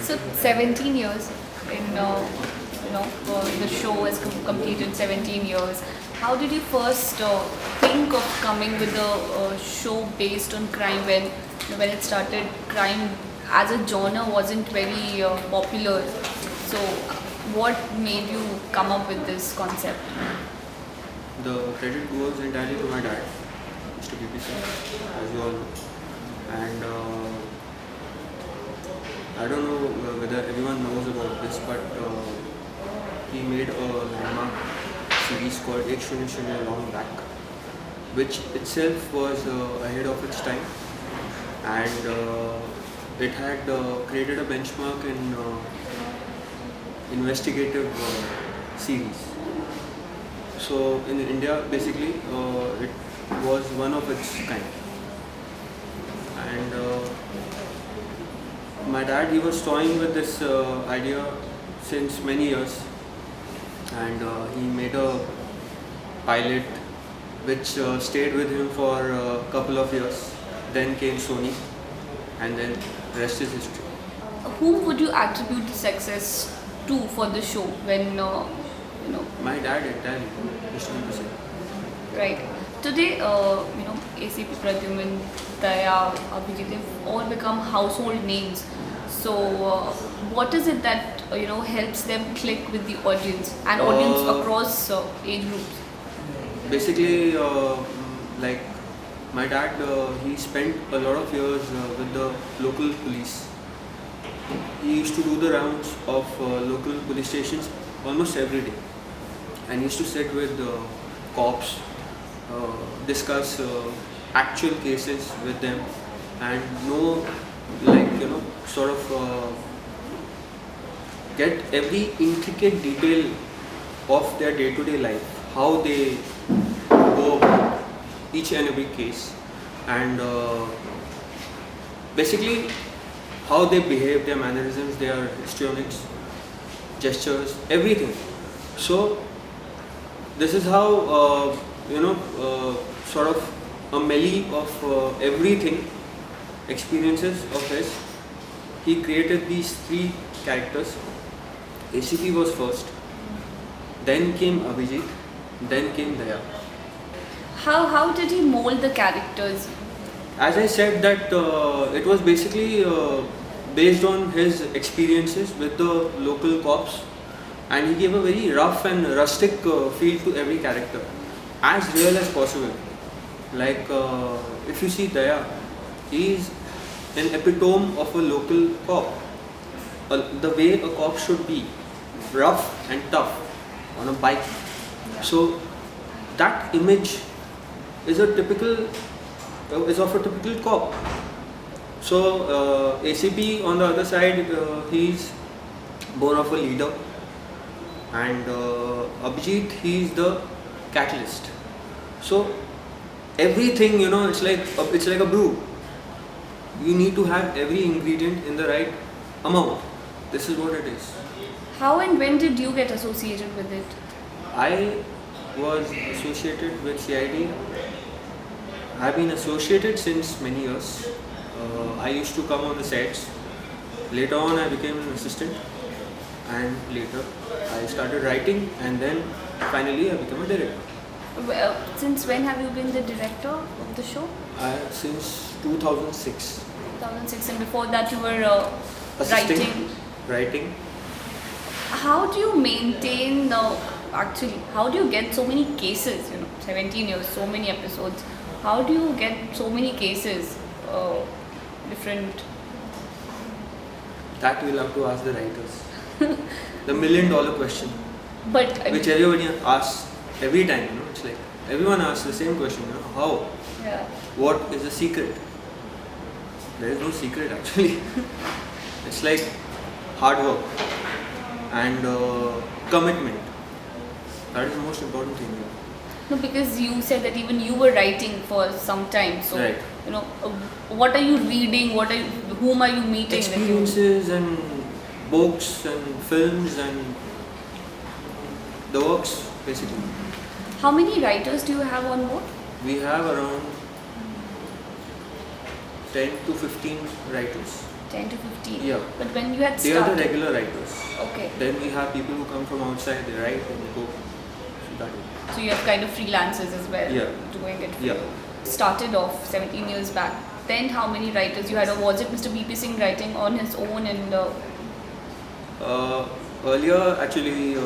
So 17 years in the show has completed 17 years. How did you first think of coming with a show based on crime when it started? Crime as a genre wasn't very popular. So what made you come up with this concept? The credit goes entirely to my dad, Mr. P Singh, as you all know. And I don't know whether everyone knows about this, but he made a landmark series called Ek Shunya Shunya long back, which itself was ahead of its time, and it had created a benchmark in investigative series. So in India, basically, it was one of its kind. And my dad, he was toying with this idea since many years, and he made a pilot which stayed with him for a couple of years. Then came Sony, and then rest is history. Whom would you attribute the success to for the show when My dad entirely, Mr. P Singh. Right. Today, ACP Pradyuman, Daya, Abhijit, they've all become household names. So, what is it that helps them click with the audience and audience across age groups? Basically, like my dad, he spent a lot of years with the local police. He used to do the rounds of local police stations almost every day, and he used to sit with cops, discuss actual cases with them, and know, sort of get every intricate detail of their day-to-day life, how they go about each and every case, and basically how they behave, their mannerisms, their histrionics, gestures, everything. So this is how sort of a melee of everything, experiences of his. He created these three characters. ACP was first, then came Abhijit, then came Daya. How did he mold the characters? As I said, that it was basically based on his experiences with the local cops, and he gave a very rough and rustic feel to every character, as real as possible. Like if you see Daya, he is an epitome of a local cop. The way a cop should be, rough and tough on a bike. So that image is of a typical cop. So ACP on the other side, he's more of a leader, and Abhijit, he's the catalyst. So everything, it's like a brew. You need to have every ingredient in the right amount. This is what it is. How and when did you get associated with it? I was associated with CID. I've been associated since many years. I used to come on the sets. Later on, I became an assistant, and later I started writing, and then finally I became a director. Well, since when have you been the director of the show? Since 2006. 2006, and before that you were Writing. How do you maintain actually, how do you get so many cases, 17 years, so many episodes, how do you get so many cases, different? That we'll have to ask the writers. The $1 million question. But which everybody asks every time, it's like, everyone asks the same question, how? Yeah. What is the secret? There is no secret actually. It's like hard work and commitment. That is the most important thing. No, because you said that even you were writing for some time. So, right. What are you reading? Whom are you meeting? Experiences and books and films and the works, basically. How many writers do you have on board? We have around 10 to 15 writers. 10 to 15. Yeah. But when you had They started, are the regular writers. okay. Then we have people who come from outside, they write and they go. So that way. So you have kind of freelancers as well, Yeah. doing it for Yeah. you. Started off 17 years back. Then how many writers you had, or was it Mr. P Singh writing on his own? And Earlier, actually,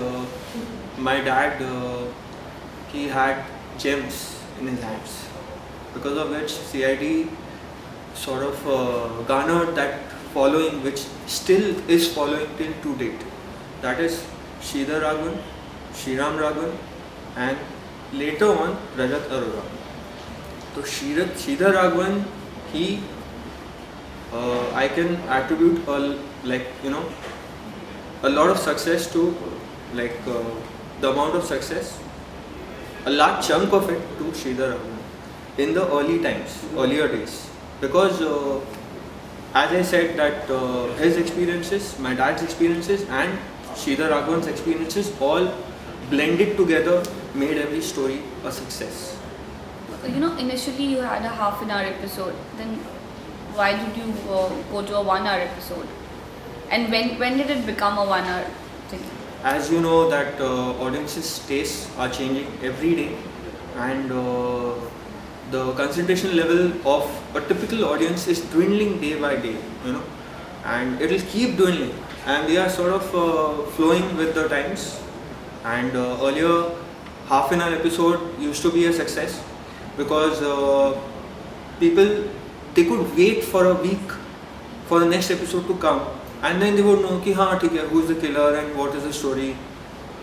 my dad, he had gems in his hands, because of which CID sort of garnered that following, which still is following till to date. That is Sridhar Raghavan, Shriram Raghavan, and later on Rajat Arora. So Sridhar Raghavan, he, I can attribute a lot of success to, the amount of success, a large chunk of it to Sridhar Raghavan in the earlier days, because as I said that his experiences, my dad's experiences and Sridhar Raghavan's experiences all blended together made every story a success. initially you had a half an hour episode. Then why did you go to a 1 hour episode? And when did it become a 1 hour thing? As you know that audiences' tastes are changing every day, and the concentration level of a typical audience is dwindling day by day, and it will keep dwindling, and they are sort of flowing with the times. And earlier, half an hour episode used to be a success, because people, they could wait for a week for the next episode to come, and then they would know ki haan theek hai, who's the killer and what is the story,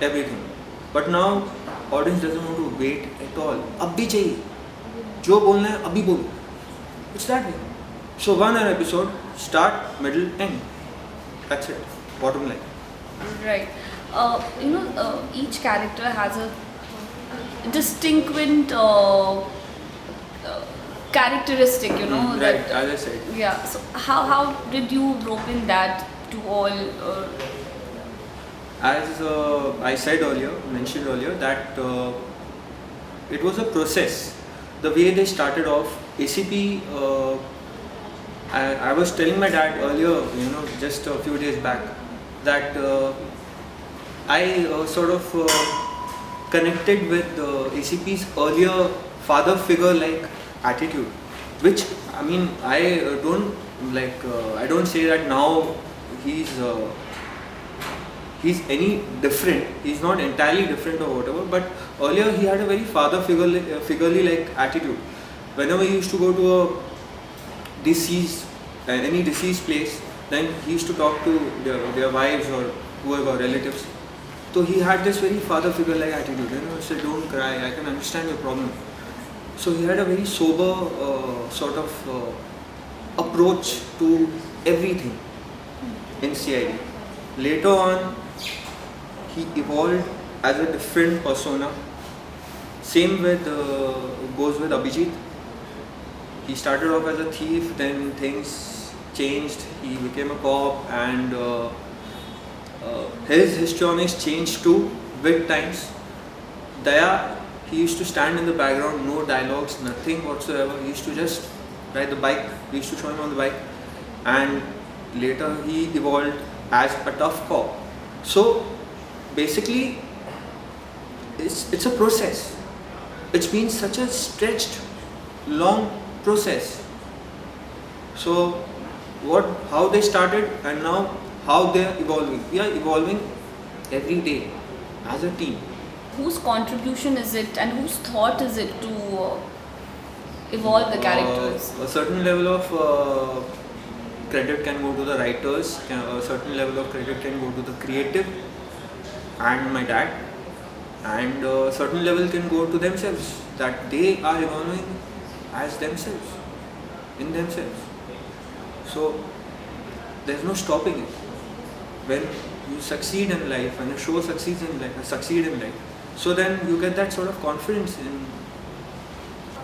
everything. But now audience doesn't want to wait at all. अब भी चाहिए, जो बोलना है अभी बोलो. It's that way. So 1 hour episode, start, middle, end. That's it. Bottom line. Right. Each character has a distinct characteristic, Right, that. as I said. Yeah. So how did you rope in that to all? As I mentioned earlier, that it was a process. The way they started off, ACP, I was telling my dad earlier, just a few days back, that I sort of connected with ACP's earlier father figure like attitude, which I don't say that now he's any different. He's not entirely different or whatever, but earlier he had a very father figurely like attitude. Whenever he used to go to a any deceased place, then he used to talk to their wives or whoever, relatives. So he had this very father figure like attitude. He said, don't cry, I can understand your problem. So he had a very sober sort of approach to everything in CID. Later on, he evolved as a different persona. Same goes with Abhijit. He started off as a thief, then things changed. He became a cop, and his histrionics changed too with times. Daya, he used to stand in the background, no dialogues, nothing whatsoever. He used to just ride the bike. We used to show him on the bike, and later he evolved as a tough cop. So basically, it's a process. It's been such a stretched, long process. So how they started and now how they are evolving. We are evolving every day as a team. Whose contribution is it, and whose thought is it to evolve the characters? A certain level of credit can go to the writers, a certain level of credit can go to the creative and my dad, and a certain level can go to themselves, that they are evolving as themselves, in themselves. So there's no stopping it. When you succeed in life, when a show succeed in life, so then you get that sort of confidence in.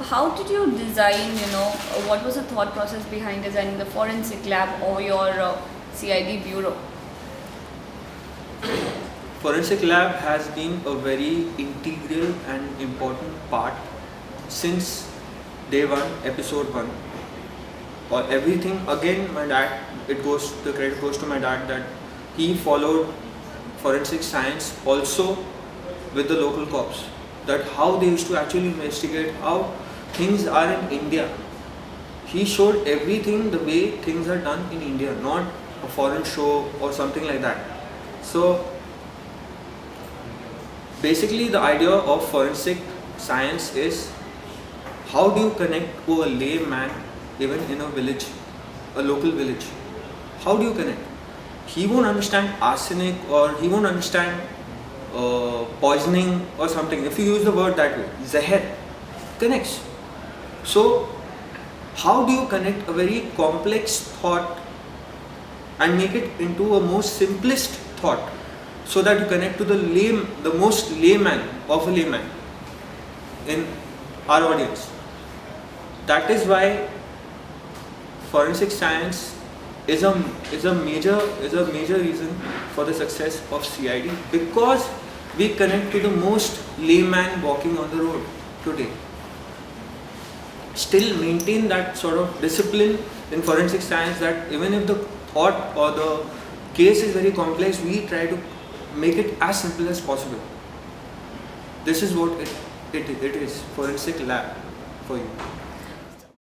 How did you design, what was the thought process behind designing the forensic lab or your CID bureau? Forensic lab has been a very integral and important part since day one, episode 1. or everything. Again, my dad, the credit goes to my dad that he followed forensic science also with the local cops, that how they used to actually investigate how things are in India. He showed everything the way things are done in India, not a foreign show or something like that. So basically the idea of forensic science is how do you connect to a layman even in a village, a local village. How do you connect? He won't understand arsenic or he won't understand poisoning or something. If you use the word that way, zahar connects. So how do you connect a very complex thought and make it into a most simplest thought so that you connect to the most layman of a layman in our audience? That is why forensic science is a major reason for the success of CID, because we connect to the most layman walking on the road today. Still maintain that sort of discipline in forensic science that even if the thought or the case is very complex, we try to make it as simple as possible. This is what it is, forensic lab for you.